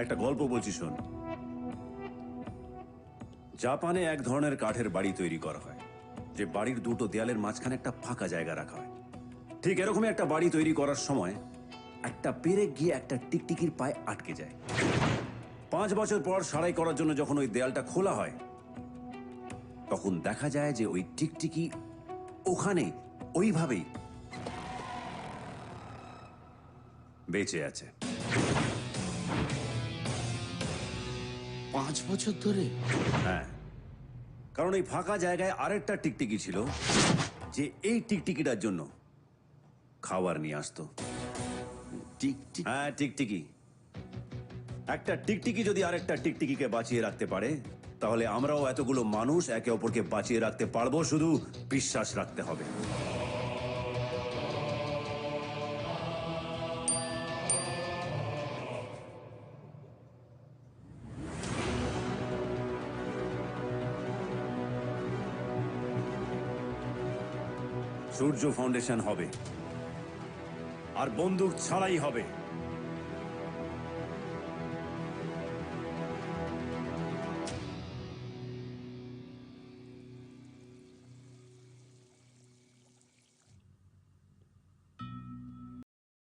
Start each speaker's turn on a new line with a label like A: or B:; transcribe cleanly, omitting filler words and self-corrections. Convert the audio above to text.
A: একটা গল্প বলছি শোন। জাপানে এক ধরনের কাঠের বাড়ি তৈরি করা হয়, যে বাড়ির দুটো দেয়ালের মাঝখানে একটা ফাঁকা জায়গা রাখা হয়। ঠিক এরকমই একটা বাড়ি তৈরি করার সময় একটা পেরেক গিয়ে একটা টিকটিকির পায়ে আটকে যায়। 5 বছর পর সারাই করার জন্য যখন ওই দেয়ালটা খোলা হয়, তখন দেখা যায় যে ওই টিকটিকি ওখানে ওইভাবেই বেঁচে আছে।
B: 5 বছর ধরে?
A: হ্যাঁ, কারণ এই ফাঁকা জায়গায় আরেকটা টিকটিকি ছিল, যে এই টিকটিকিটার জন্য খাবার নিয়ে আসতো।
B: টিকটিক?
A: হ্যাঁ, টিকটিকি। একটা টিকটিকি যদি আরেকটা টিকটিকিকে বাঁচিয়ে রাখতে পারে, তাহলে আমরাও এতগুলো মানুষ একে অপরকে বাঁচিয়ে রাখতে পারবো, শুধু বিশ্বাস রাখতে হবে। সূর্য ফাউন্ডেশন হবে, আর বন্দুক ছাড়াই হবে।